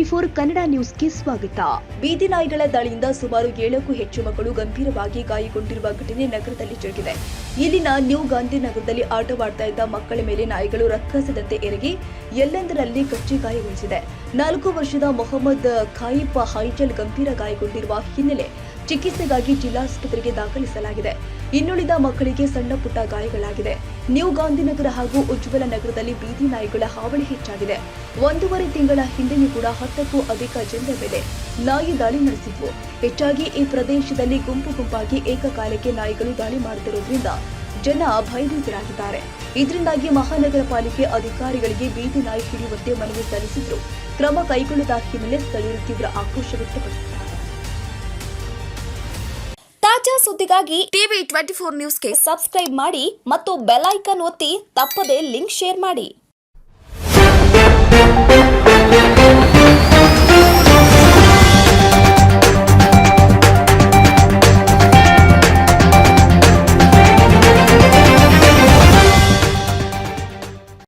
ಟಿವಿ24 ಕನ್ನಡ ನ್ಯೂಸ್ಗೆ ಸ್ವಾಗತ. ಬೀದಿ ನಾಯಿಗಳ ದಾಳಿಯಿಂದ ಸುಮಾರು 7ಕ್ಕೂ ಹೆಚ್ಚು ಮಕ್ಕಳು ಗಂಭೀರವಾಗಿ ಗಾಯಗೊಂಡಿರುವ ಘಟನೆ ನಗರದಲ್ಲಿ ಜರುಗಿದೆ. ಇಲ್ಲಿನ ನ್ಯೂ ಗಾಂಧಿನಗರದಲ್ಲಿ ಆಟವಾಡ್ತಾ ಇದ್ದ ಮಕ್ಕಳ ಮೇಲೆ ನಾಯಿಗಳು ರಕ್ಕಸದಂತೆ ಎರಗಿ ಎಲ್ಲೆಂದರಲ್ಲಿ ಕಚ್ಚಿ ಗಾಯಗೊಳಿಸಿದೆ. 4 ವರ್ಷದ ಮೊಹಮ್ಮದ್ ಖಾಯಿಫ್ ಹೈಜಲ್ ಗಂಭೀರ ಗಾಯಗೊಂಡಿರುವ ಹಿನ್ನೆಲೆ ಚಿಕಿತ್ಸೆಗಾಗಿ ಜಿಲ್ಲಾಸ್ಪತ್ರೆಗೆ ದಾಖಲಿಸಲಾಗಿದೆ. ಇನ್ನುಳಿದ ಮಕ್ಕಳಿಗೆ ಸಣ್ಣ ಪುಟ್ಟ ಗಾಯಗಳಾಗಿದೆ. ನ್ಯೂ ಗಾಂಧಿನಗರ ಹಾಗೂ ಉಜ್ವಲ ನಗರದಲ್ಲಿ ಬೀದಿ ನಾಯಿಗಳ ಹಾವಳಿ ಹೆಚ್ಚಾಗಿದೆ. 1.5 ತಿಂಗಳ ಹಿಂದೆಯೂ ಕೂಡ 10ಕ್ಕೂ ಅಧಿಕ ಜನರ ಮೇಲೆ ನಾಯಿ ದಾಳಿ ನಡೆಸಿದ್ವು. ಹೆಚ್ಚಾಗಿ ಈ ಪ್ರದೇಶದಲ್ಲಿ ಗುಂಪಾಗಿ ಏಕಕಾಲಕ್ಕೆ ನಾಯಿಗಳು ದಾಳಿ ಮಾಡುತ್ತಿರುವುದರಿಂದ ಜನ ಭಯಭೀತರಾಗಿದ್ದಾರೆ. ಇದರಿಂದಾಗಿ ಮಹಾನಗರ ಪಾಲಿಕೆ ಅಧಿಕಾರಿಗಳಿಗೆ ಬೀದಿ ನಾಯಿ ಹಿಡಿಯುವಂತೆ ಮನವಿ ಸಲ್ಲಿಸಿದ್ರು. ಕ್ರಮ ಕೈಗೊಳ್ಳದ ಹಿನ್ನೆಲೆ ಸ್ಥಳೀಯರು ತೀವ್ರ ಆಕ್ರೋಶ ವ್ಯಕ್ತಪಡಿಸಿದ್ದಾರೆ. ತಾಜಾ ಸುದ್ದಿಗಾಗಿ ಟಿವಿ24 ನ್ಯೂಸ್ಗೆ ಸಬ್ಸ್ಕ್ರೈಬ್ ಮಾಡಿ ಮತ್ತು ಬೆಲ್ ಐಕಾನ್ ಒತ್ತಿ ತಪ್ಪದೇ ಲಿಂಕ್ ಶೇರ್ ಮಾಡಿ.